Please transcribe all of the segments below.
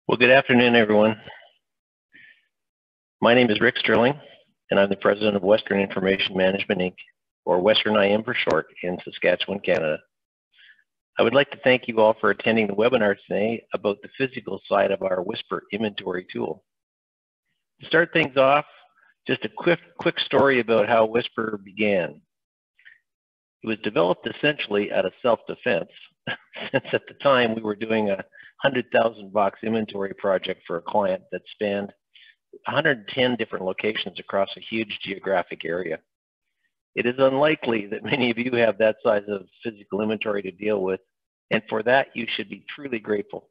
Well, good afternoon, everyone. My name is Rick Sterling, and I'm the president of Western Information Management, Inc., or Western IM for short, in Saskatchewan, Canada. I would like to thank you all for attending the webinar today about the physical side of our Whisper inventory tool. To start things off, just a quick story about how Whisper began. It was developed essentially out of self-defense, since at the time we were doing a 100,000 box inventory project for a client that spanned 110 different locations across a huge geographic area. It is unlikely that many of you have that size of physical inventory to deal with, and for that you should be truly grateful.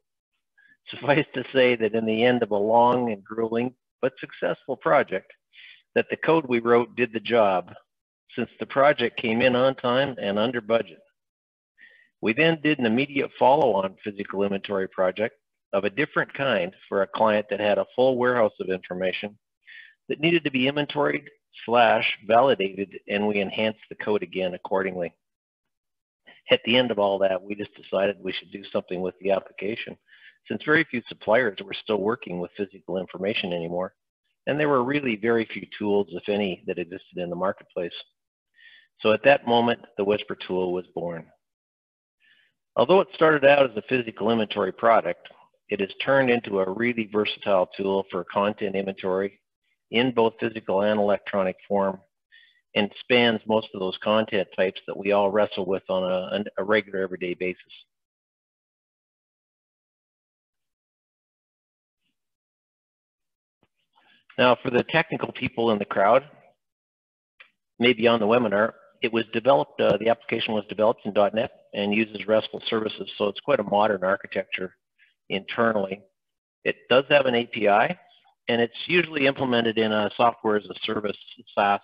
Suffice to say that in the end of a long and grueling but successful project, that the code we wrote did the job, since the project came in on time and under budget. We then did an immediate follow-on physical inventory project of a different kind for a client that had a full warehouse of information that needed to be inventoried/validated, and we enhanced the code again accordingly. At the end of all that, we just decided we should do something with the application, since very few suppliers were still working with physical information anymore, and there were really very few tools, if any, that existed in the marketplace. So at that moment, the Whisper tool was born. Although it started out as a physical inventory product, it has turned into a really versatile tool for content inventory in both physical and electronic form, and spans most of those content types that we all wrestle with on a regular everyday basis. Now, for the technical people in the crowd, maybe on the webinar, it was developed, the application was developed in .NET and uses RESTful services, so it's quite a modern architecture internally. It does have an API, and it's usually implemented in a software as a service, SaaS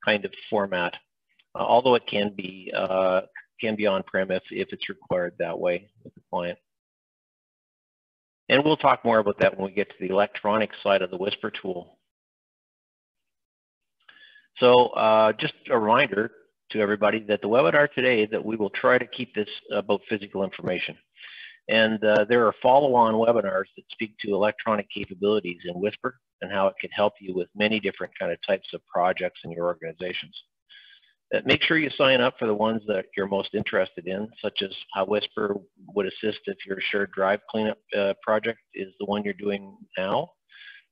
kind of format, although it can be on-prem if it's required that way with the client. And we'll talk more about that when we get to the electronic side of the Whisper tool. So just a reminder to everybody that the webinar today, that we will try to keep this about physical information. And there are follow-on webinars that speak to electronic capabilities in Whisper and how it can help you with many different kind of types of projects in your organizations. Make sure you sign up for the ones that you're most interested in, such as how Whisper would assist if your shared drive cleanup project is the one you're doing now.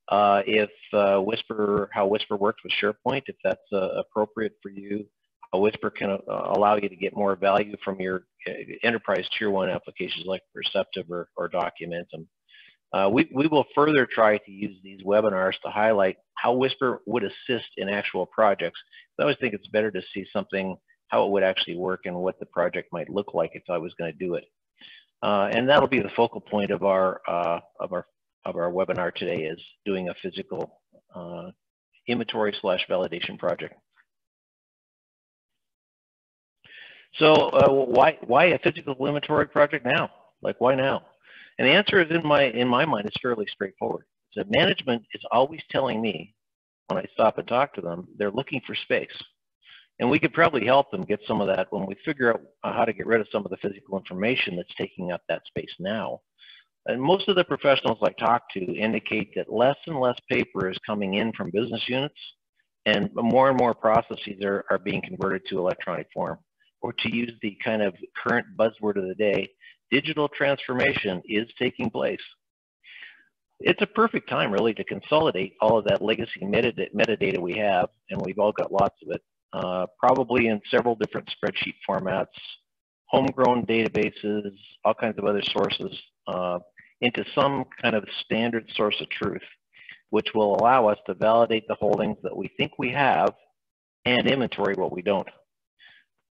How Whisper works with SharePoint, if that's appropriate for you. How Whisper can allow you to get more value from your enterprise tier 1 applications like Perceptive or Documentum. We will further try to use these webinars to highlight how Whisper would assist in actual projects. I always think it's better to see something, how it would actually work and what the project might look like if I was going to do it. And that'll be the focal point of our webinar today, is doing a physical inventory/validation project. So why a physical inventory project now? Like, why now? And the answer is, in my mind, is fairly straightforward. So management is always telling me, when I stop and talk to them, they're looking for space. And we could probably help them get some of that when we figure out how to get rid of some of the physical information that's taking up that space now. And most of the professionals I talk to indicate that less and less paper is coming in from business units, and more processes are being converted to electronic form. Or to use the kind of current buzzword of the day, digital transformation is taking place. It's a perfect time, really, to consolidate all of that legacy metadata we have, and we've all got lots of it, probably in several different spreadsheet formats, homegrown databases, all kinds of other sources, into some kind of standard source of truth, which will allow us to validate the holdings that we think we have and inventory what we don't.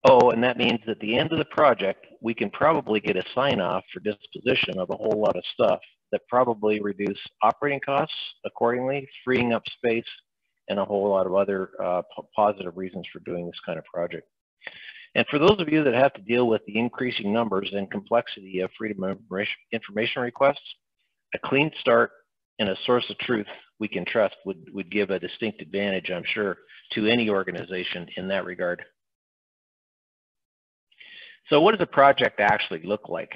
Oh, and that means at the end of the project, we can probably get a sign-off for disposition of a whole lot of stuff that probably reduce operating costs accordingly, freeing up space, and a whole lot of other positive reasons for doing this kind of project. And for those of you that have to deal with the increasing numbers and complexity of freedom of information requests, a clean start and a source of truth we can trust would give a distinct advantage, I'm sure, to any organization in that regard. So what does a project actually look like?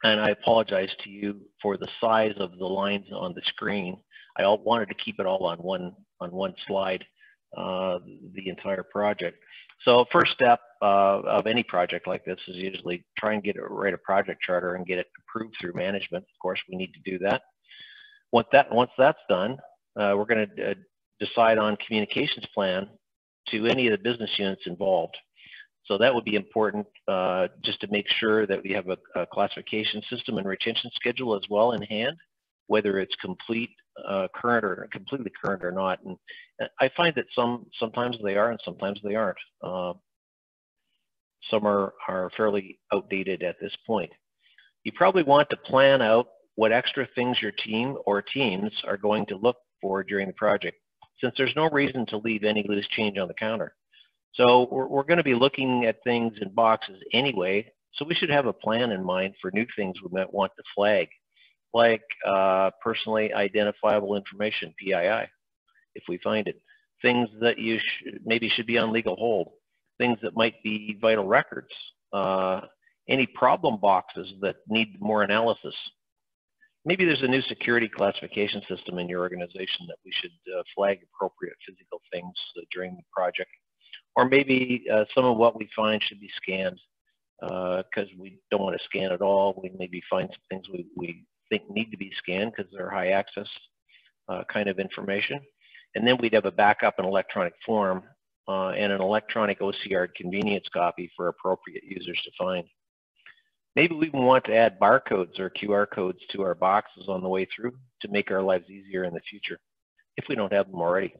And I apologize to you for the size of the lines on the screen. I wanted to keep it all on one slide, the entire project. So first step of any project like this is usually try and write a project charter and get it approved through management. Of course, we need to do that. Once that's done, we're going to decide on communications plan to any of the business units involved. So that would be important just to make sure that we have a classification system and retention schedule as well in hand, whether it's complete, current, or completely current or not. And I find that sometimes they are and sometimes they aren't. Some are fairly outdated at this point. You probably want to plan out what extra things your team or teams are going to look for during the project, since there's no reason to leave any loose change on the counter. So we're going to be looking at things in boxes anyway, so we should have a plan in mind for new things we might want to flag, like personally identifiable information, PII, if we find it. Things that you maybe should be on legal hold, things that might be vital records, any problem boxes that need more analysis. Maybe there's a new security classification system in your organization that we should flag appropriate physical things during the project. Or maybe some of what we find should be scanned because we don't want to scan at all. We maybe find some things we think need to be scanned because they're high access kind of information. And then we'd have a backup in electronic form and an electronic OCR convenience copy for appropriate users to find. Maybe we even want to add barcodes or QR codes to our boxes on the way through to make our lives easier in the future, if we don't have them already.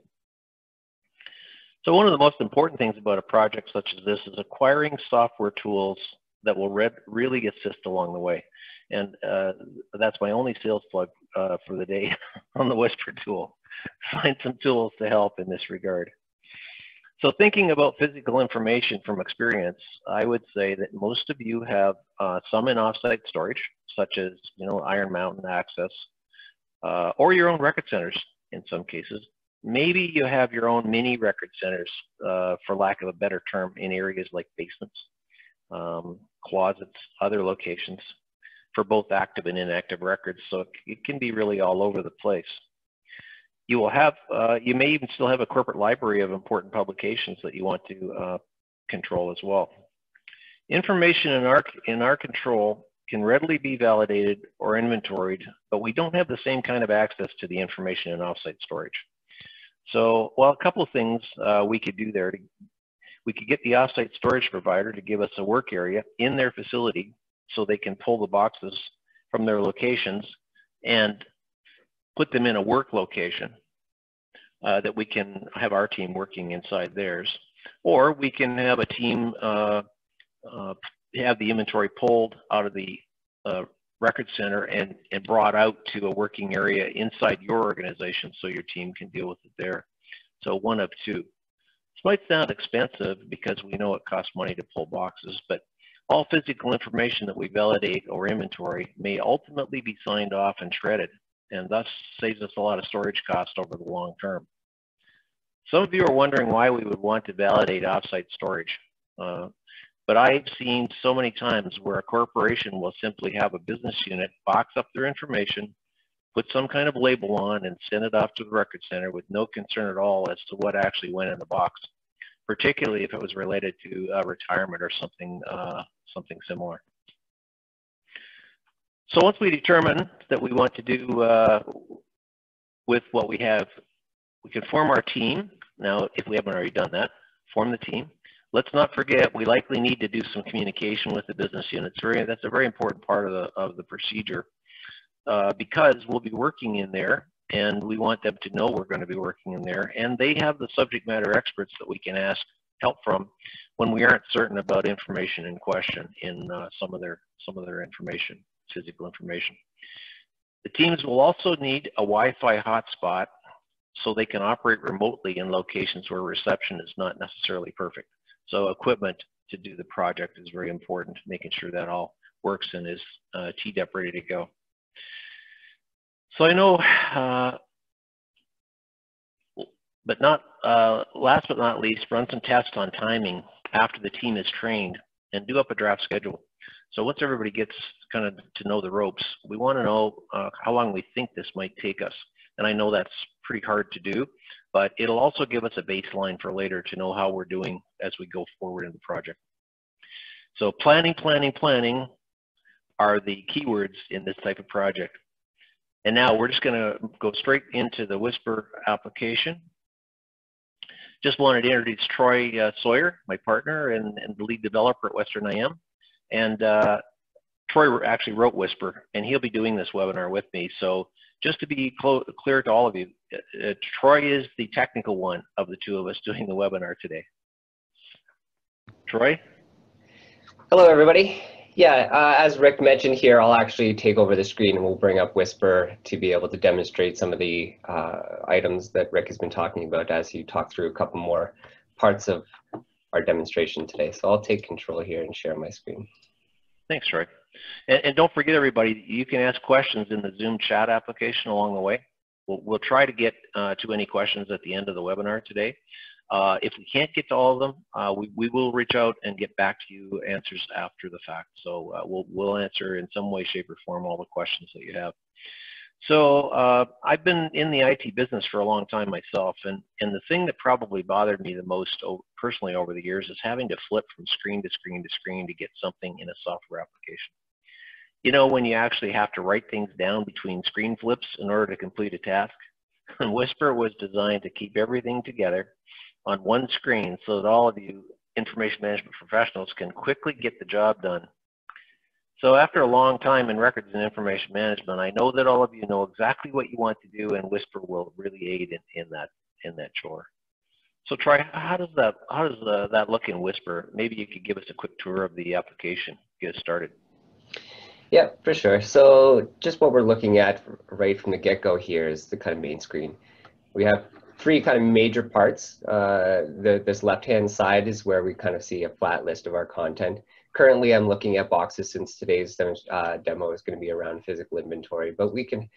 So one of the most important things about a project such as this is acquiring software tools that will really assist along the way. And that's my only sales plug for the day on the Whisper tool. Find some tools to help in this regard. So thinking about physical information from experience, I would say that most of you have some in offsite storage, such as Iron Mountain access, or your own record centers in some cases. Maybe you have your own mini record centers, for lack of a better term, in areas like basements, closets, other locations for both active and inactive records. So it can be really all over the place. You will have, you may even still have a corporate library of important publications that you want to control as well. Information in our control can readily be validated or inventoried, but we don't have the same kind of access to the information in offsite storage. So, well, a couple of things we could do there. We could get the offsite storage provider to give us a work area in their facility so they can pull the boxes from their locations and put them in a work location that we can have our team working inside theirs. Or we can have a team have the inventory pulled out of the record center and brought out to a working area inside your organization so your team can deal with it there. So one of two. This might sound expensive because we know it costs money to pull boxes, but all physical information that we validate or inventory may ultimately be signed off and shredded, and thus saves us a lot of storage cost over the long term. Some of you are wondering why we would want to validate offsite storage. But I've seen so many times where a corporation will simply have a business unit box up their information, put some kind of label on, and send it off to the record center with no concern at all as to what actually went in the box, particularly if it was related to retirement or something, something similar. So once we determine that we want to do with what we have, we can form our team. Now, if we haven't already done that, form the team. Let's not forget, we likely need to do some communication with the business units. That's a very important part of the procedure because we'll be working in there and we want them to know we're going to be working in there. And they have the subject matter experts that we can ask help from when we aren't certain about information in question in some of their information, physical information. The teams will also need a Wi-Fi hotspot so they can operate remotely in locations where reception is not necessarily perfect. So equipment to do the project is very important, making sure that all works and is teed up, ready to go. So I know, but not last but not least, run some tests on timing after the team is trained and do up a draft schedule. So once everybody gets kind of to know the ropes. We want to know how long we think this might take us. And I know that's pretty hard to do, but it'll also give us a baseline for later to know how we're doing as we go forward in the project. So planning, planning, planning are the keywords in this type of project. And now we're just going to go straight into the Whisper application. Just wanted to introduce Troy Sawyer, my partner and the lead developer at Western IM. And Troy actually wrote Whisper, and he'll be doing this webinar with me. So just to be clear to all of you, Troy is the technical one of the two of us doing the webinar today. Troy? Hello, everybody. Yeah, as Rick mentioned here, I'll actually take over the screen and we'll bring up Whisper to be able to demonstrate some of the items that Rick has been talking about as he talked through a couple more parts of our demonstration today. So I'll take control here and share my screen. Thanks, Troy. And don't forget, everybody, you can ask questions in the Zoom chat application along the way. We'll try to get to any questions at the end of the webinar today. If we can't get to all of them, we will reach out and get back to you answers after the fact. So we'll answer in some way, shape, or form all the questions that you have. So I've been in the IT business for a long time myself, and the thing that probably bothered me the most personally over the years is having to flip from screen to screen to screen to get something in a software application. You know, when you actually have to write things down between screen flips in order to complete a task? And Whisper was designed to keep everything together on one screen so that all of you information management professionals can quickly get the job done. So after a long time in records and information management, I know that all of you know exactly what you want to do, and Whisper will really aid in that chore. So Troy, how does that look in Whisper? Maybe you could give us a quick tour of the application, get us started. Yeah, for sure. So just what we're looking at right from the get-go here is the kind of main screen. We have three kind of major parts. This left-hand side is where we kind of see a flat list of our content. Currently, I'm looking at boxes since today's demo is going to be around physical inventory, but we can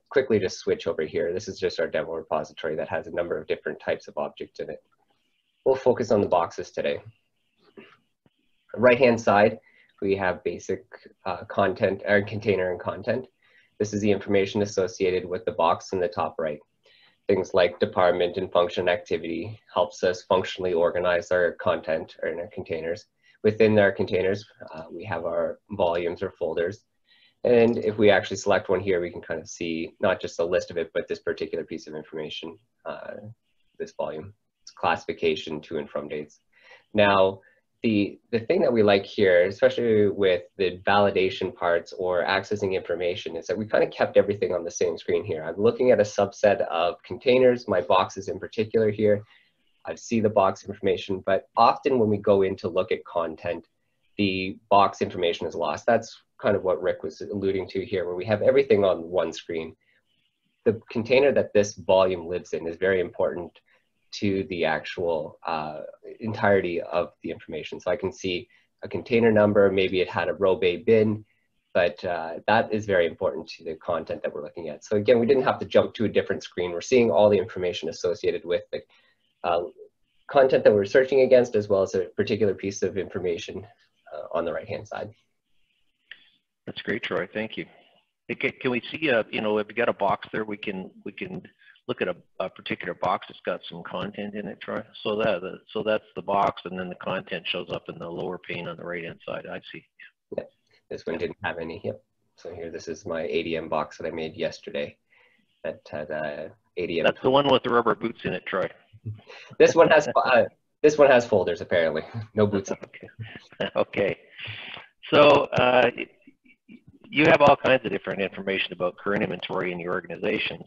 quickly just switch over here. This is just our demo repository that has a number of different types of objects in it. We'll focus on the boxes today. Right-hand side, we have basic content, or container and content. This is the information associated with the box in the top right. Things like department and function activity helps us functionally organize our content or in our containers. Within our containers, we have our volumes or folders. And if we actually select one here, we can kind of see not just a list of it, but this particular piece of information, this volume. It's classification, to and from dates. Now, the thing that we like here, especially with the validation parts or accessing information, is that we kind of kept everything on the same screen here. I'm looking at a subset of containers, my boxes in particular here. I see the box information, but often when we go in to look at content, the box information is lost. That's kind of what Rick was alluding to here, where we have everything on one screen. The container that this volume lives in is very important to the actual entirety of the information. So I can see a container number, maybe it had a row bay bin, but that is very important to the content that we're looking at. So again, we didn't have to jump to a different screen. We're seeing all the information associated with the content that we're searching against, as well as a particular piece of information on the right-hand side. That's great, Troy. Thank you. Can we see, you know, if we got a box there, we can look at a particular box that's got some content in it, Troy. So that's the box, and then the content shows up in the lower pane on the right-hand side. I see. Yeah, this one didn't have any. Yep. So here, this is my ADM box that I made yesterday. That had ADM. That's the one with the rubber boots in it, Troy. This one has folders apparently. No boots. Okay. Okay. So you have all kinds of different information about current inventory in your organizations,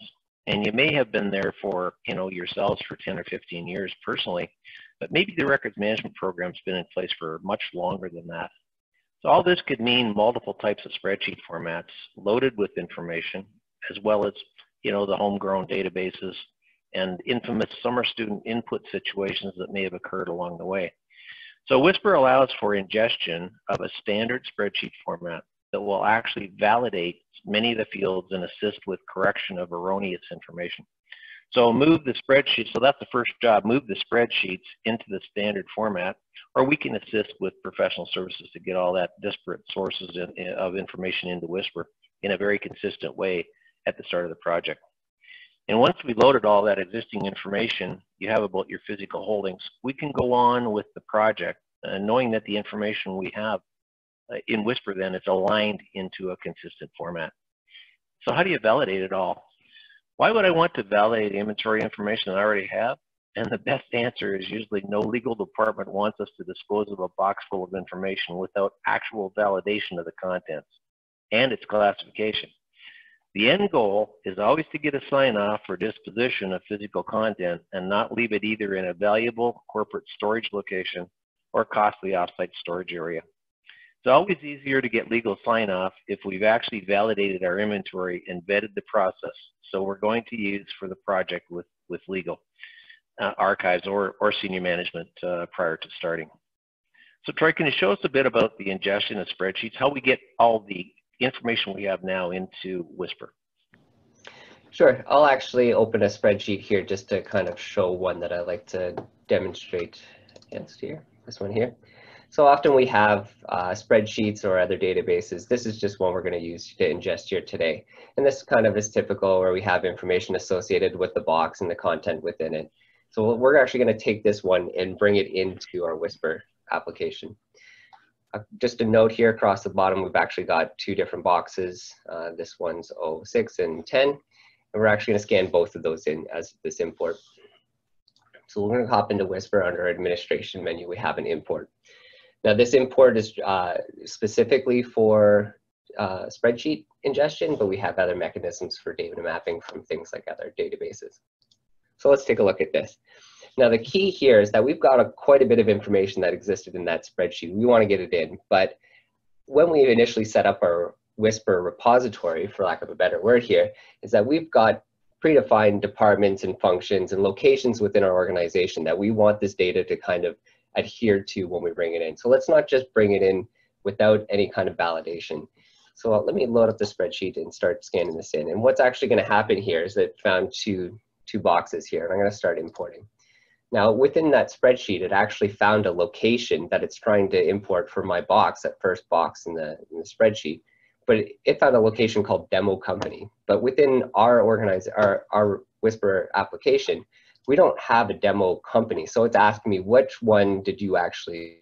and you may have been there for, you know, yourselves for 10 or 15 years personally, but maybe the records management program's been in place for much longer than that. So all this could mean multiple types of spreadsheet formats loaded with information, as well as, you know, the homegrown databases and infamous summer student input situations that may have occurred along the way. So Whisper allows for ingestion of a standard spreadsheet format that will actually validate many of the fields and assist with correction of erroneous information. So move the spreadsheet. So that's the first job. Move the spreadsheets into the standard format, or we can assist with professional services to get all that disparate sources of information into Whisper in a very consistent way at the start of the project. And once we loaded all that existing information you have about your physical holdings, we can go on with the project, knowing that the information we have in Whisper then is aligned into a consistent format. So how do you validate it all? Why would I want to validate inventory information that I already have? And the best answer is usually no legal department wants us to dispose of a box full of information without actual validation of the contents and its classification. The end goal is always to get a sign-off for disposition of physical content and not leave it either in a valuable corporate storage location or costly offsite storage area. It's always easier to get legal sign-off if we've actually validated our inventory and vetted the process. So we're going to use for the project with legal, archives, or senior management prior to starting. So Troy, can you show us a bit about the ingestion of spreadsheets, how we get all the information we have now into Whisper? Sure. I'll actually open a spreadsheet here just to kind of show one that I like to demonstrate against here, this one here. So often we have spreadsheets or other databases. This is just one we're going to use to ingest here today. And this kind of is typical where we have information associated with the box and the content within it. So we're actually going to take this one and bring it into our Whisper application. Just a note here across the bottom, we've actually got two different boxes. This one's 06 and 10. And we're actually going to scan both of those in as this import. So we're going to hop into Whisper under administration menu. We have an import. Now this import is specifically for spreadsheet ingestion, but we have other mechanisms for data mapping from things like other databases. So let's take a look at this. Now the key here is that we've got quite a bit of information that existed in that spreadsheet. We want to get it in, but when we initially set up our Whisper repository, for lack of a better word here, is that we've got predefined departments and functions and locations within our organization that we want this data to kind of adhere to when we bring it in. So let's not just bring it in without any kind of validation. So let me load up the spreadsheet and start scanning this in. And what's actually going to happen here is that it found two boxes here, and I'm going to start importing. Now within that spreadsheet, it actually found a location that it's trying to import for my box, that first box in the spreadsheet. But it found a location called demo company. But within our Whisper application, we don't have a demo company. So it's asking me, which one did you actually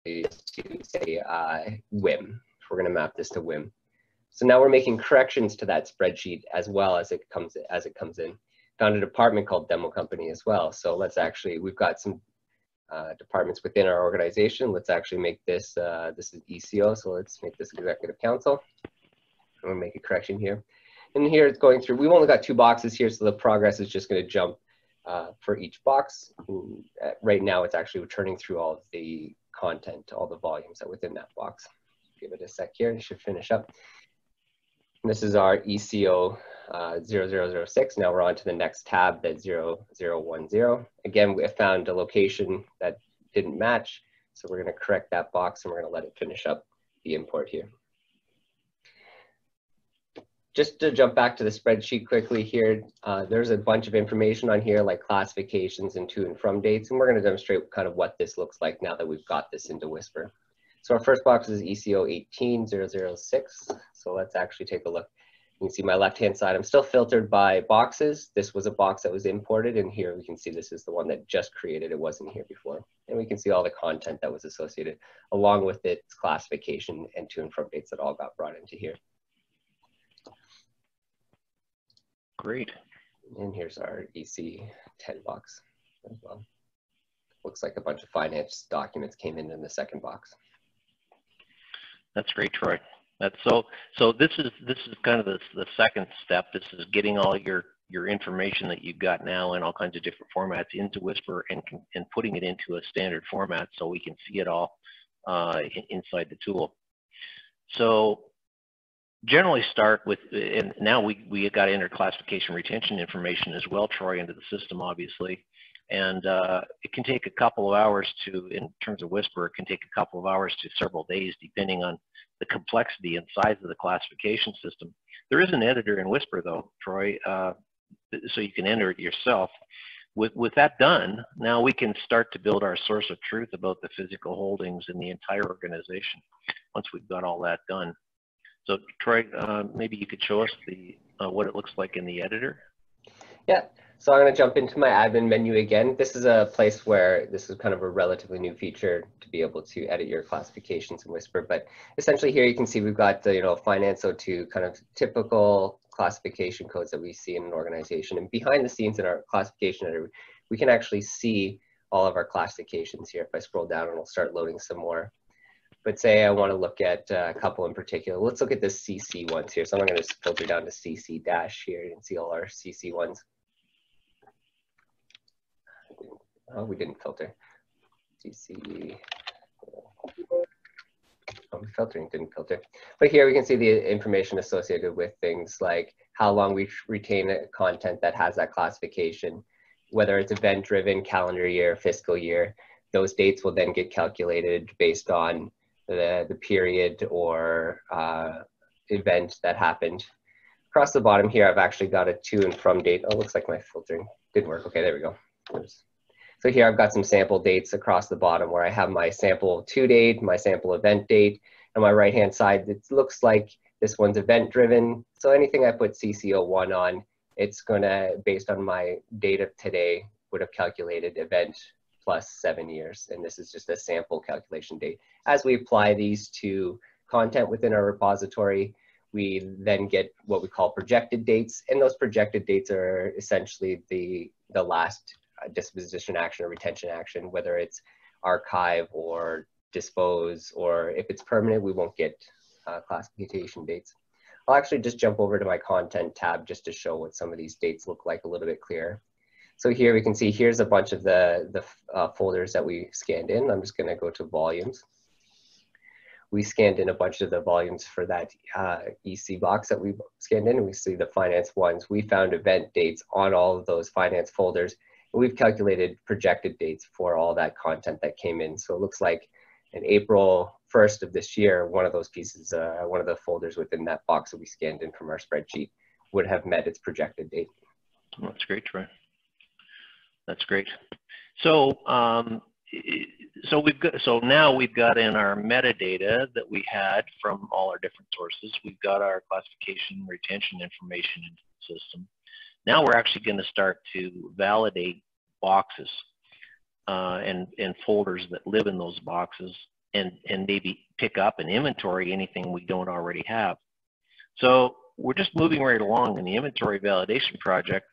say WIM? We're going to map this to WIM. So now we're making corrections to that spreadsheet as well as it comes in. Found a department called demo company as well. So let's actually, we've got some departments within our organization. Let's actually make this, this is ECO. So let's make this executive council. I'm going to make a correction here. And here it's going through, we've only got two boxes here, so the progress is just going to jump for each box. And, right now, it's actually returning through all of the content, all the volumes that are within that box. Give it a sec here, it should finish up. And this is our ECO 0006. Now we're on to the next tab, that 0010. Again, we found a location that didn't match, so we're going to correct that box and we're going to let it finish up the import here. Just to jump back to the spreadsheet quickly here, there's a bunch of information on here like classifications and to and from dates, and we're going to demonstrate kind of what this looks like now that we've got this into Whisper. So our first box is ECO 18006. So let's actually take a look. You can see my left-hand side, I'm still filtered by boxes. This was a box that was imported, and here we can see this is the one that just created. It wasn't here before. And we can see all the content that was associated along with its classification and to and from dates that all got brought into here. Great. And here's our EC10 box as well. Looks like a bunch of finance documents came in the second box. That's great, Troy. That's so this is kind of the second step. This is getting all your information that you've got now in all kinds of different formats into Whisper and putting it into a standard format so we can see it all inside the tool. So generally start with, and now we got to enter classification retention information as well, Troy, into the system, obviously. And it can take a couple of hours to, in terms of Whisper, it can take a couple of hours to several days, depending on the complexity and size of the classification system. There is an editor in Whisper, though, Troy, so you can enter it yourself. With that done, now we can start to build our source of truth about the physical holdings in the entire organization once we've got all that done. So Troy, maybe you could show us the what it looks like in the editor. Yeah, so I'm going to jump into my admin menu again. This is a place where this is kind of a relatively new feature to be able to edit your classifications in Whisper. But essentially here you can see we've got the Finance 02 kind of typical classification codes that we see in an organization. And behind the scenes in our classification editor, we can actually see all of our classifications here. If I scroll down, and I'll start loading some more. But say I want to look at a couple in particular. Let's look at the CC ones here. So I'm going to filter down to CC dash here and see all our CC ones. Oh, we didn't filter. CC. Oh, filtering didn't filter. But here we can see the information associated with things like how long we retain content that has that classification, whether it's event-driven, calendar year, fiscal year. Those dates will then get calculated based on the period or event that happened. Across the bottom here, I've actually got a to and from date. Oh, looks like my filtering didn't work. Okay, there we go. Oops. So here I've got some sample dates across the bottom where I have my sample to date, my sample event date. On my right-hand side, it looks like this one's event-driven. So anything I put CC01 on, it's gonna, based on my date of today, would have calculated event plus 7 years. And this is just a sample calculation date. As we apply these to content within our repository, we then get what we call projected dates. And those projected dates are essentially the last disposition action or retention action, whether it's archive or dispose, or if it's permanent, we won't get classification dates. I'll actually just jump over to my content tab just to show what some of these dates look like a little bit clearer. So here we can see, here's a bunch of the folders that we scanned in. I'm just gonna go to volumes. We scanned in a bunch of the volumes for that EC box that we scanned in, and we see the finance ones. We found event dates on all of those finance folders. We've calculated projected dates for all that content that came in. So it looks like in April 1st of this year, one of those pieces, one of the folders within that box that we scanned in from our spreadsheet would have met its projected date. Well, that's great, Troy. That's great. So, so now we've got in our metadata that we had from all our different sources. We've got our classification, retention information into the system. Now we're actually going to start to validate boxes and folders that live in those boxes, and maybe pick up and inventory anything we don't already have. So we're just moving right along in the inventory validation project.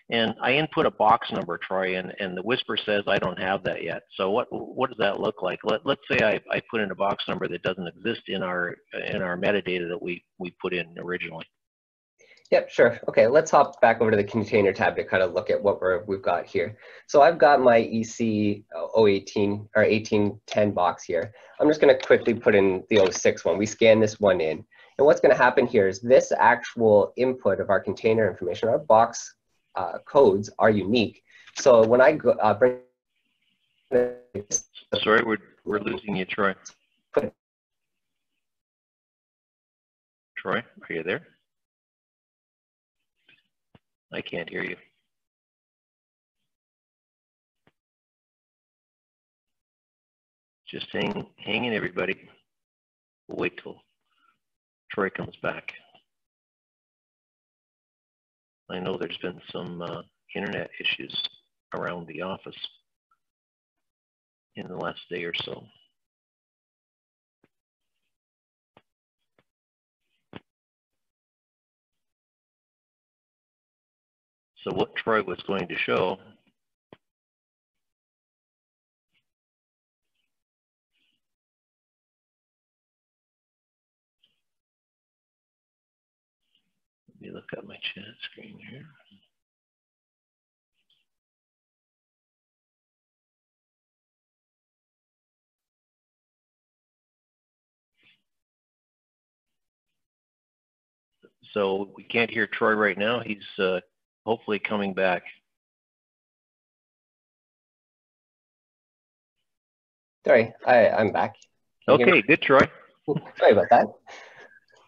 And I input a box number, Troy, and the Whisper says I don't have that yet. So what does that look like? Let's say I put in a box number that doesn't exist in our metadata that we put in originally. Yep, sure. Okay, let's hop back over to the container tab to kind of look at what we've got here. So I've got my EC 018 or 1810 box here. I'm just going to quickly put in the 06 one. We scan this one in. And what's going to happen here is this actual input of our container information, our box codes are unique. So when I go, bring sorry, we're losing you, Troy. Troy, are you there? I can't hear you. Just hang in, everybody. We'll wait till Troy comes back. I know there's been some internet issues around the office in the last day or so. So what Troy was going to show let me look at my chat screen here. So we can't hear Troy right now. He's hopefully coming back. Sorry, I'm back. Okay, good, Troy. Sorry about that.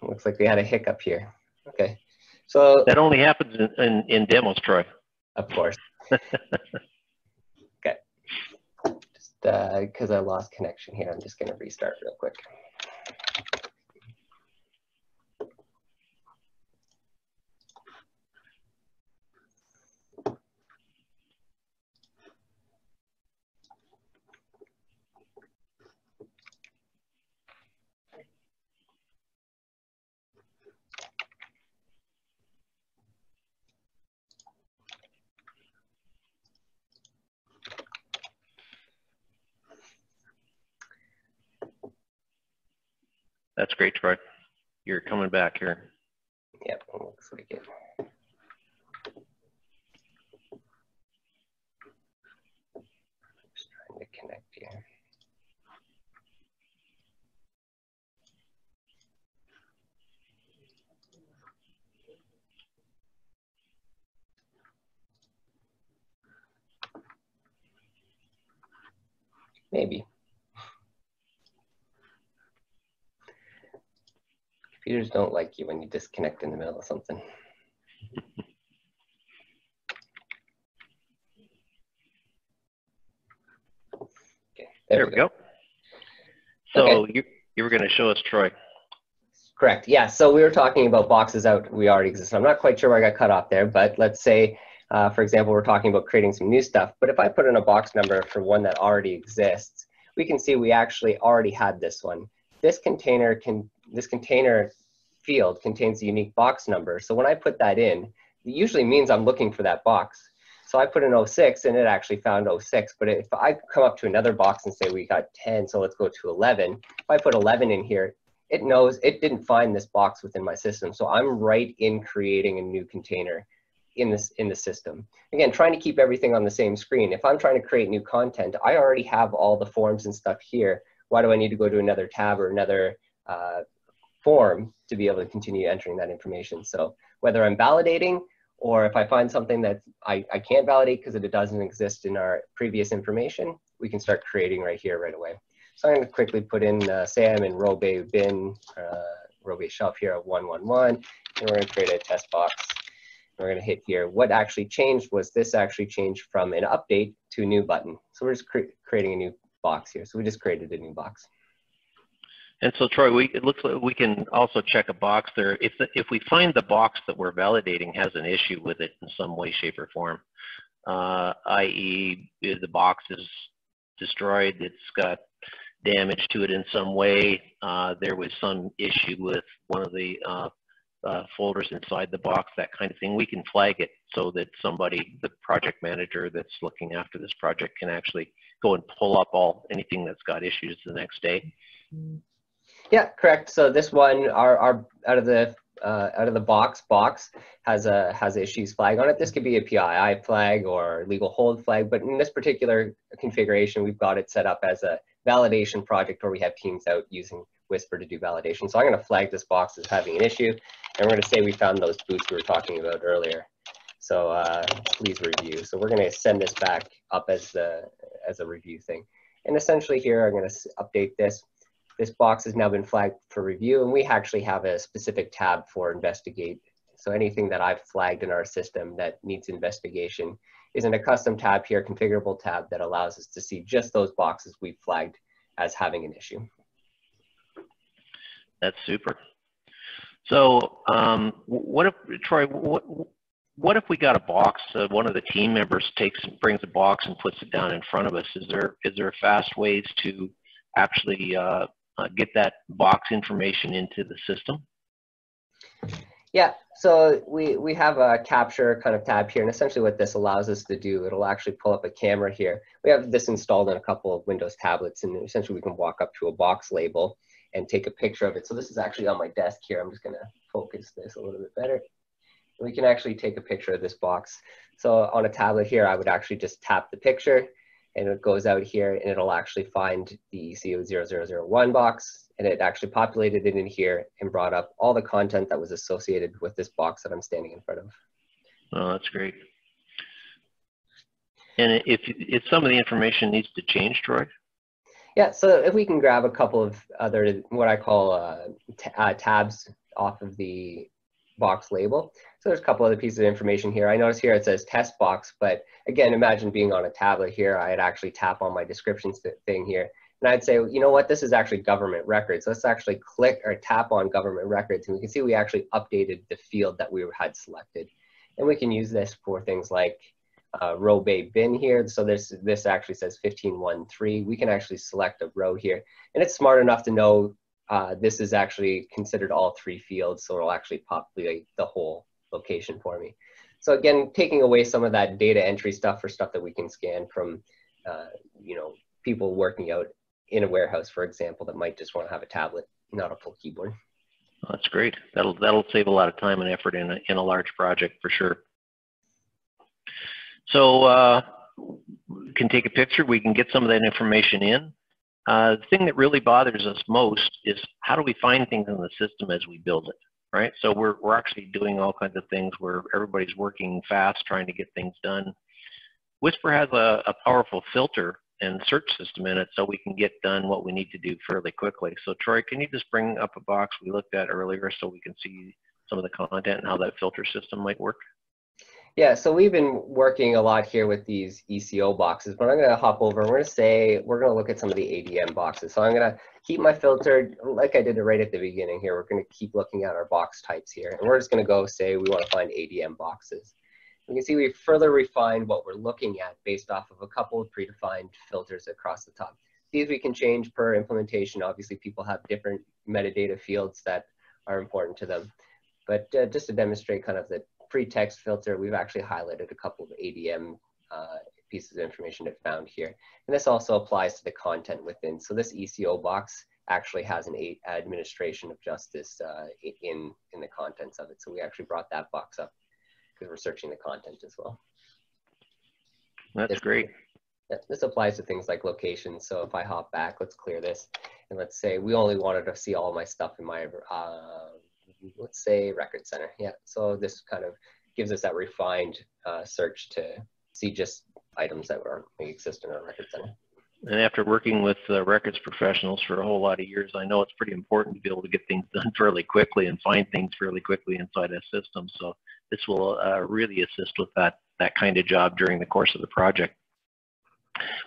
Looks like we had a hiccup here. Okay, so that only happens in demos, Troy. Of course. Okay. Just because I lost connection here, I'm just going to restart real quick. That's great, Troy. You're coming back here. Yep, looks like it. Just trying to connect here. Maybe. Computers don't like you when you disconnect in the middle of something. Okay, there we go. So okay. you were going to show us Troy. Correct. Yeah. So we were talking about boxes out we already exist. I'm not quite sure where I got cut off there, but let's say, for example, we're talking about creating some new stuff. But if I put in a box number for one that already exists, we can see we actually already had this one. This container field contains a unique box number. So when I put that in, it usually means I'm looking for that box. So I put in 06 and it actually found 06. But if I come up to another box and say we got 10, so let's go to 11. If I put 11 in here, it knows it didn't find this box within my system. So I'm right in creating a new container in the system. Again, trying to keep everything on the same screen. If I'm trying to create new content, I already have all the forms and stuff here. Why do I need to go to another tab or another form to be able to continue entering that information? So whether I'm validating or if I find something that I can't validate because it doesn't exist in our previous information, we can start creating right here right away. So I'm going to quickly put in, say I'm in row bay bin, row bay shelf here of 111, and we're going to create a test box. We're going to hit here. What actually changed was this actually changed from an update to a new button. So we're just creating a new box here. So we just created a new box. And so Troy, it looks like we can also check a box there. If we find the box that we're validating has an issue with it in some way, shape, or form, i.e. the box is destroyed, it's got damage to it in some way, there was some issue with one of the folders inside the box, that kind of thing, we can flag it so that somebody, the project manager that's looking after this project, can actually go and pull up anything that's got issues the next day. Yeah, correct. So this one, our out of the box has issues flag on it. This could be a PII flag or legal hold flag, but in this particular configuration, we've got it set up as a validation project where we have teams out using Whisper to do validation. So I'm going to flag this box as having an issue, and we're going to say we found those boots we were talking about earlier. So please review. So we're going to send this back up as a review thing. And essentially here, I'm going to update this. This box has now been flagged for review, and we actually have a specific tab for investigate. So anything that I've flagged in our system that needs investigation is in a custom tab here, configurable tab, that allows us to see just those boxes we've flagged as having an issue. That's super. So what if, Troy, what if we got a box, one of the team members brings a box and puts it down in front of us? Is there fast ways to actually get that box information into the system? Yeah, so we have a capture kind of tab here, and essentially what this allows us to do, it'll actually pull up a camera here. We have this installed on a couple of Windows tablets, and essentially we can walk up to a box label and take a picture of it. So this is actually on my desk here. I'm just going to focus this a little bit better. We can actually take a picture of this box. So on a tablet here, I would actually just tap the picture, and it goes out here, and it'll actually find the ECO0001 box, and it actually populated it in here and brought up all the content that was associated with this box that I'm standing in front of. Oh, that's great. And if some of the information needs to change, Troy? Yeah, so if we can grab a couple of other, what I call tabs off of the box label. So there's a couple other pieces of information here. I notice here it says test box, but again, imagine being on a tablet here. I'd actually tap on my description thing here. And I'd say, you know what, this is actually government records. Let's actually click or tap on government records. And we can see we actually updated the field that we had selected. And we can use this for things like row bay bin here. So this actually says 1513. We can actually select a row here. And it's smart enough to know this is actually considered all 3 fields. So it'll actually populate the whole location for me. So again, taking away some of that data entry stuff for stuff that we can scan from, you know, people working out in a warehouse, for example, that might just want to have a tablet, not a full keyboard. Oh, that's great. That'll save a lot of time and effort in a large project for sure. So we can take a picture. We can get some of that information in. The thing that really bothers us most is how do we find things in the system as we build it, right? So we're actually doing all kinds of things where everybody's working fast, trying to get things done. Whisper has a powerful filter and search system in it so we can get done what we need to do fairly quickly. So Troy, can you just bring up a box we looked at earlier so we can see some of the content and how that filter system might work? Yeah, so we've been working a lot here with these ECO boxes, but I'm going to hop over and we're going to look at some of the ADM boxes. So I'm going to keep my filter like I did it right at the beginning here. We're going to keep looking at our box types here, and we're just going to go say we want to find ADM boxes. You can see we further refined what we're looking at based off of a couple of predefined filters across the top. These we can change per implementation. Obviously, people have different metadata fields that are important to them. But just to demonstrate kind of the pre-text filter, we've actually highlighted a couple of ADM pieces of information it found here. And this also applies to the content within. So this ECO box actually has an administration of justice in the contents of it. So we actually brought that box up because we're searching the content as well. That's great. This applies to things like locations. So if I hop back, let's clear this. And let's say we only wanted to see all my stuff in my, let's say record center. Yeah, so this kind of gives us that refined search to see just items that exist in our record center. And after working with records professionals for a whole lot of years, I know it's pretty important to be able to get things done fairly quickly and find things fairly quickly inside a system. So this will really assist with that kind of job during the course of the project.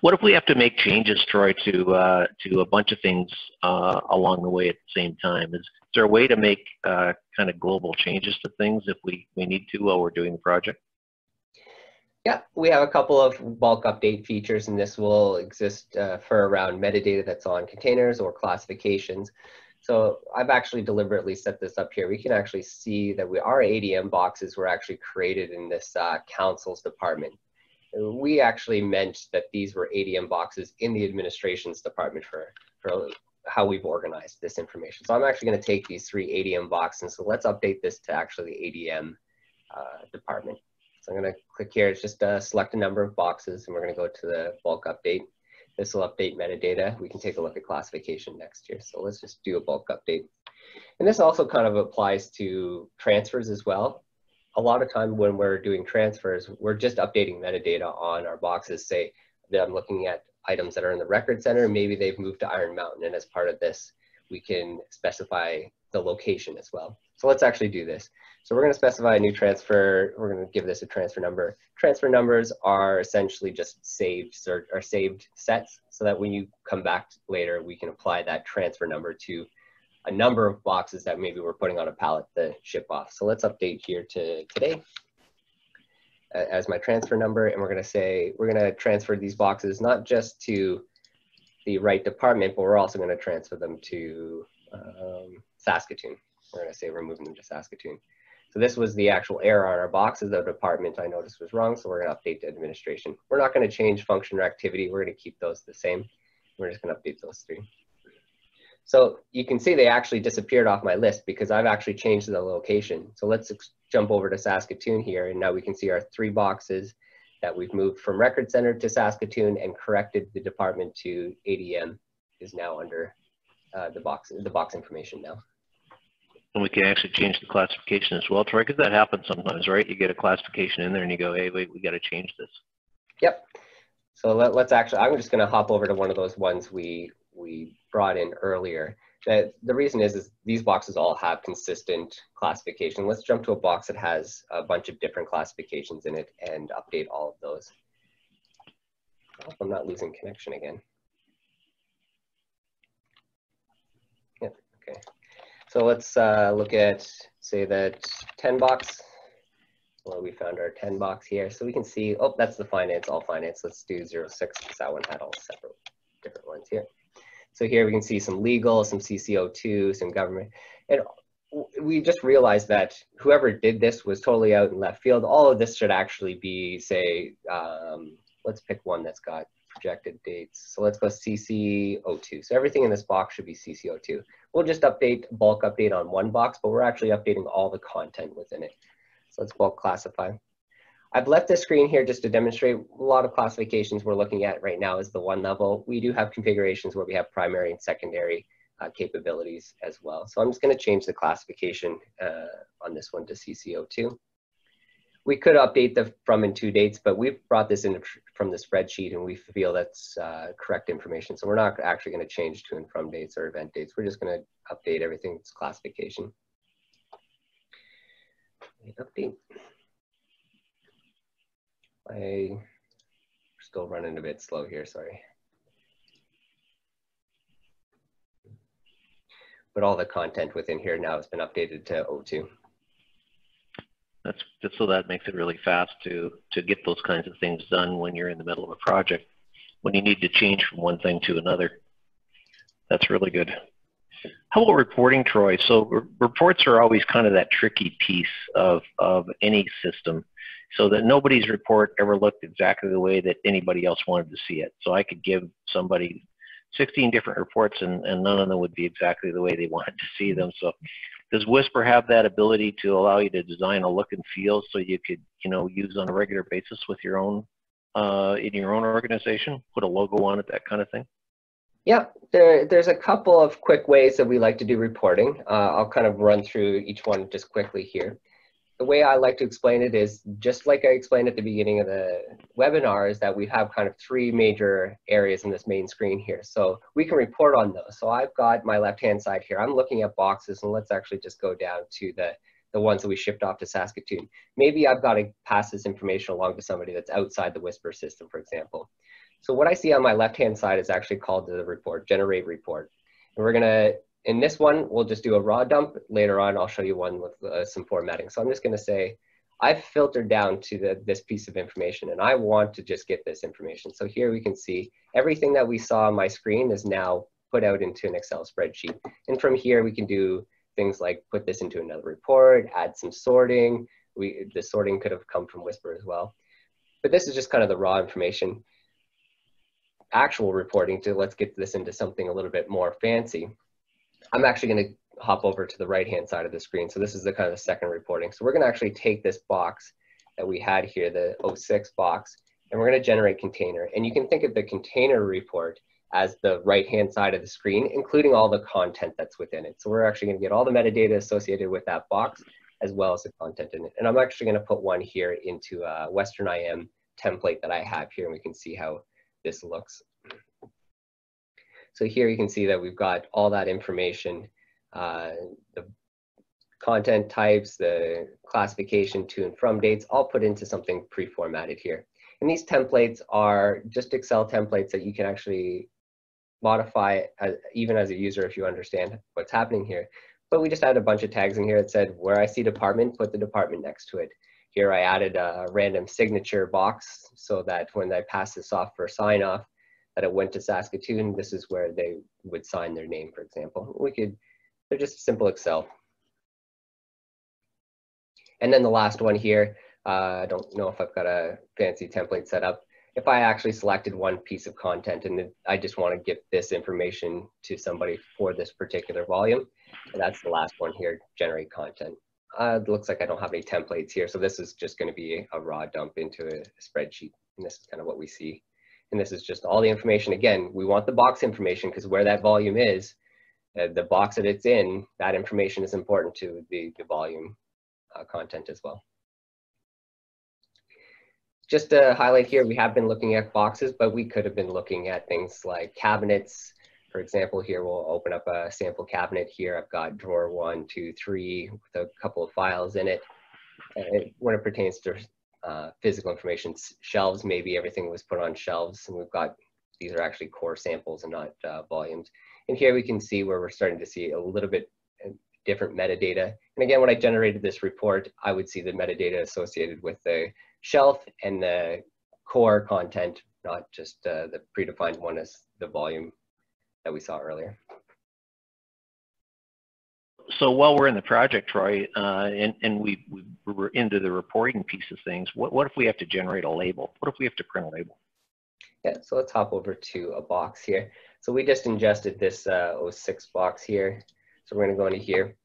What if we have to make changes, Troy, to a bunch of things along the way at the same time? Is there a way to make kind of global changes to things if we need to while we're doing the project? Yeah, we have a couple of bulk update features, and this will exist for around metadata that's on containers or classifications. So I've actually deliberately set this up here. We can actually see that our ADM boxes were actually created in this councils department. We actually meant that these were ADM boxes in the administrations department for how we've organized this information. So I'm actually going to take these 3 ADM boxes. So let's update this to actually the ADM department. So I'm going to click here. It's just select a number of boxes, and we're going to go to the bulk update. This will update metadata. We can take a look at classification next year. So let's just do a bulk update. And this also kind of applies to transfers as well. A lot of time when we're doing transfers, we're just updating metadata on our boxes. Say that I'm looking at items that are in the record center, maybe they've moved to Iron Mountain, and as part of this, we can specify the location as well. So let's actually do this. So we're going to specify a new transfer. We're going to give this a transfer number. Transfer numbers are essentially just saved sets, so that when you come back later, we can apply that transfer number to a number of boxes that maybe we're putting on a pallet to ship off. So let's update here to today as my transfer number. And we're going to say, we're going to transfer these boxes, not just to the right department, but we're also going to transfer them to Saskatoon. We're going to say we're moving them to Saskatoon. So this was the actual error on our boxes. The department I noticed was wrong. So we're going to update to administration. We're not going to change function or activity. We're going to keep those the same. We're just going to update those 3. So you can see they actually disappeared off my list because I've actually changed the location. So let's jump over to Saskatoon here. And now we can see our 3 boxes that we've moved from record center to Saskatoon and corrected the department to ADM is now under the box information now. And we can actually change the classification as well, Troy, because that happens sometimes, right? You get a classification in there and you go, hey, wait, we got to change this. Yep. So let's actually, I'm just going to hop over to one of those ones we we brought in earlier. The reason is these boxes all have consistent classification. Let's jump to a box that has a bunch of different classifications in it and update all of those. I hope I'm not losing connection again. Yeah, okay. So let's look at, say, that 10 box. Well, we found our 10 box here. So we can see, oh, that's the finance, all finance. Let's do 06 because that one had all separate, different ones here. So here we can see some legal, some CCO2, some government. And we just realized that whoever did this was totally out in left field. All of this should actually be, say, let's pick one that's got projected dates. So let's go CCO2. So everything in this box should be CCO2. We'll just bulk update on one box, but we're actually updating all the content within it. So let's bulk classify. I've left this screen here just to demonstrate a lot of classifications we're looking at right now is the one level. We do have configurations where we have primary and secondary capabilities as well. So I'm just going to change the classification on this one to CCO2. We could update the from and to dates, but we've brought this in from the spreadsheet and we feel that's correct information. So we're not actually going to change to and from dates or event dates. We're just going to update everything's classification. Update. I'm still running a bit slow here, sorry. But all the content within here now has been updated to O2. That's just so that makes it really fast to get those kinds of things done when you're in the middle of a project, when you need to change from one thing to another. That's really good. How about reporting, Troy? So reports are always kind of that tricky piece of any system, so that nobody's report ever looked exactly the way that anybody else wanted to see it. So I could give somebody 16 different reports and none of them would be exactly the way they wanted to see them. So does Whisper have that ability to allow you to design a look and feel so you could, use on a regular basis with your own, in your own organization, put a logo on it, that kind of thing? Yeah, there's a couple of quick ways that we like to do reporting. I'll kind of run through each one just quickly here. The way I like to explain it is just like I explained at the beginning of the webinar, is that we have kind of three major areas in this main screen here. So we can report on those. So I've got my left-hand side here. I'm looking at boxes, and let's actually just go down to the ones that we shipped off to Saskatoon. Maybe I've got to pass this information along to somebody that's outside the Whisper system, for example. So what I see on my left-hand side is actually called the report, generate report. And we're gonna, in this one, we'll just do a raw dump. Later on, I'll show you one with some formatting. So I'm just gonna say, I've filtered down to this piece of information and I want to just get this information. So here we can see everything that we saw on my screen is now put out into an Excel spreadsheet. And from here, we can do things like put this into another report, add some sorting. The sorting could have come from Whisper as well. But this is just kind of the raw information. Actual reporting to let's get this into something a little bit more fancy. I'm actually going to hop over to the right hand side of the screen. So this is the kind of second reporting. So we're going to actually take this box that we had here, the 06 box, and we're going to generate container. And you can think of the container report as the right hand side of the screen, including all the content that's within it. So we're actually going to get all the metadata associated with that box as well as the content in it. And I'm actually going to put one here into a Western IM template that I have here, and we can see how this looks. So here you can see that we've got all that information, the content types, the classification to and from dates, all put into something pre-formatted here. And these templates are just Excel templates that you can actually modify even as a user if you understand what's happening here. But we just added a bunch of tags in here that said where I see department, put the department next to it. Here I added a random signature box so that when I pass this off for sign off, that it went to Saskatoon, this is where they would sign their name, for example. They're just simple Excel. And then the last one here, I don't know if I've got a fancy template set up. If I actually selected one piece of content and I just want to give this information to somebody for this particular volume, and that's the last one here, generate content. It looks like I don't have any templates here, so this is just going to be a raw dump into a spreadsheet, and this is kind of what we see. And this is just all the information. Again, we want the box information because where that volume is, the box that it's in, that information is important to the volume content as well. Just to highlight here, we have been looking at boxes, but we could have been looking at things like cabinets, For example, here we'll open up a sample cabinet here. I've got drawer 1, 2, 3 with a couple of files in it. When it pertains to physical information, shelves, maybe everything was put on shelves, and we've got, these are actually core samples and not volumes. And here we can see where we're starting to see a little bit different metadata. And again, when I generated this report, I would see the metadata associated with the shelf and the core content, not just the predefined one as the volume that we saw earlier. So while we're in the project, Troy, and we're into the reporting piece of things, what if we have to generate a label? What if we have to print a label? Yeah, so let's hop over to a box here. So we just ingested this 06 box here. So we're going to go into here.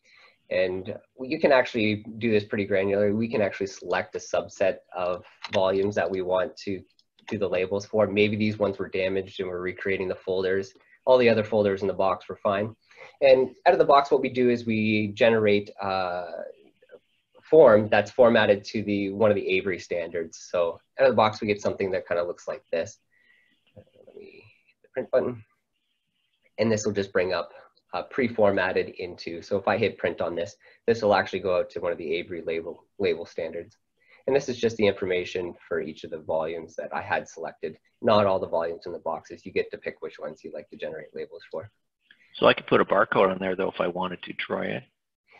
And you can actually do this pretty granular. We can actually select a subset of volumes that we want to do the labels for. Maybe these ones were damaged and we're recreating the folders. All the other folders in the box were fine. And out of the box, what we do is we generate a form that's formatted to one of the Avery standards. So out of the box, we get something that kind of looks like this. Let me hit the print button. And this will just bring up pre-formatted into, so if I hit print on this, this will actually go out to one of the Avery label standards. And this is just the information for each of the volumes that I had selected. Not all the volumes in the boxes. You get to pick which ones you'd like to generate labels for. So I could put a barcode on there though if I wanted to, Troy.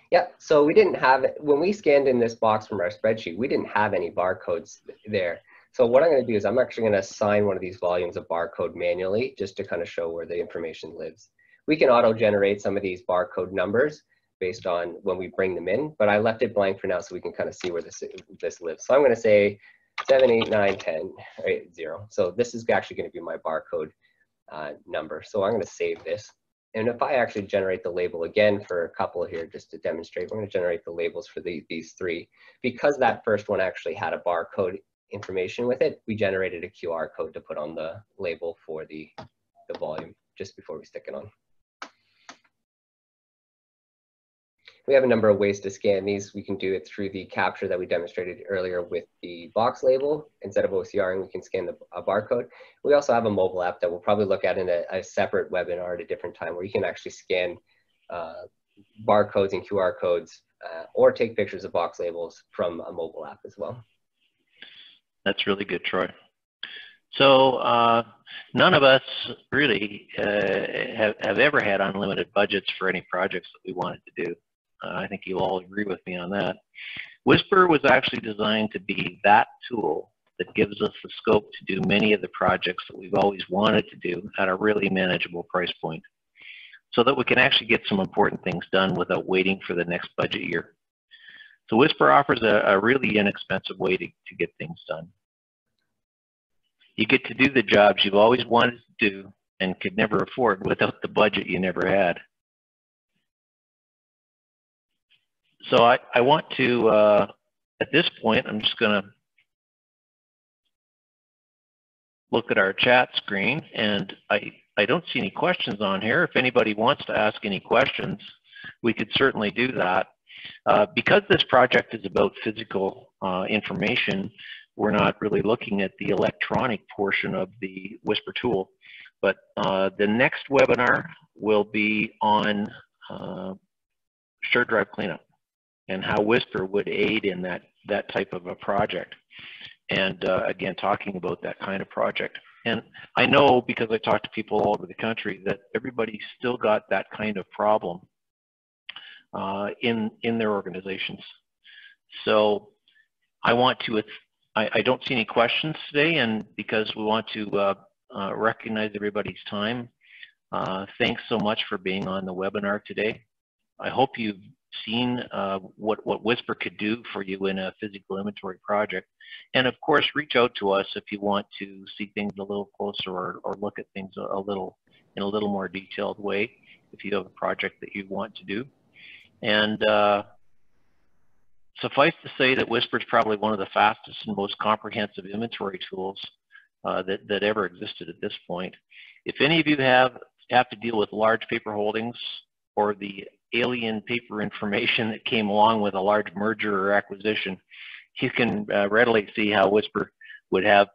Yeah, so we didn't have, when we scanned in this box from our spreadsheet, we didn't have any barcodes there. So what I'm going to do is I'm actually going to assign one of these volumes a barcode manually just to kind of show where the information lives. We can auto-generate some of these barcode numbers based on when we bring them in, but I left it blank for now so we can kind of see where this lives. So I'm going to say 7, 8, 9, 10, 8, 0. So this is actually going to be my barcode number. So I'm going to save this. And if I actually generate the label again for a couple here, just to demonstrate, we're going to generate the labels for these three. Because that first one actually had a barcode information with it, we generated a QR code to put on the label for the volume just before we stick it on. We have a number of ways to scan these. We can do it through the capture that we demonstrated earlier with the box label. Instead of OCRing, we can scan a barcode. We also have a mobile app that we'll probably look at in a separate webinar at a different time, where you can actually scan barcodes and QR codes or take pictures of box labels from a mobile app as well. That's really good, Troy. So none of us really have ever had unlimited budgets for any projects that we wanted to do. I think you'll all agree with me on that. Whisper was actually designed to be that tool that gives us the scope to do many of the projects that we've always wanted to do at a really manageable price point, so that we can actually get some important things done without waiting for the next budget year. So Whisper offers a really inexpensive way to get things done. You get to do the jobs you've always wanted to do and could never afford without the budget you never had. So I want to, at this point, I'm just going to look at our chat screen, and I don't see any questions on here. If anybody wants to ask any questions, we could certainly do that. Because this project is about physical information, we're not really looking at the electronic portion of the Whisper tool, but the next webinar will be on shared drive cleanup and how Whisper would aid in that type of a project. And again, talking about that kind of project. And I know, because I talk to people all over the country, that everybody's still got that kind of problem in their organizations. So I want to, I don't see any questions today, and because we want to recognize everybody's time, thanks so much for being on the webinar today. I hope you've seen what Whisper could do for you in a physical inventory project. And of course, reach out to us if you want to see things a little closer, or look at things in a little more detailed way, if you have a project that you want to do. And suffice to say that Whisper is probably one of the fastest and most comprehensive inventory tools that ever existed at this point. If any of you have to deal with large paper holdings, or the alien paper information that came along with a large merger or acquisition, you can readily see how Whisper would have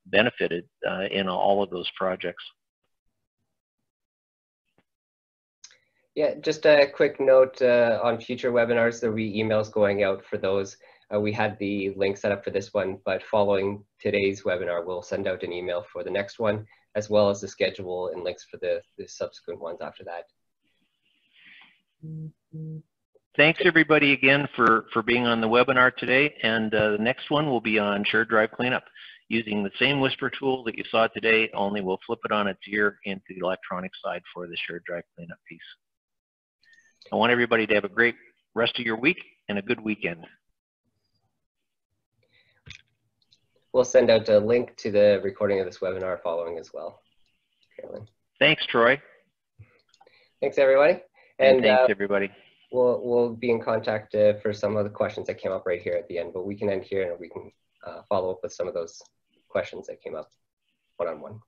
benefited in all of those projects. Yeah, just a quick note on future webinars, there'll be emails going out for those. We had the link set up for this one, but following today's webinar, we'll send out an email for the next one, as well as the schedule and links for the subsequent ones after that. Thanks everybody again for being on the webinar today, and the next one will be on shared drive cleanup using the same Whisper tool that you saw today, only we'll flip it on its ear into the electronic side for the shared drive cleanup piece. I want everybody to have a great rest of your week and a good weekend. We'll send out a link to the recording of this webinar following as well. Carolyn. Thanks, Troy. Thanks, everybody. And thanks, everybody. We'll be in contact for some of the questions that came up right here at the end, but we can end here and we can follow up with some of those questions that came up one-on-one.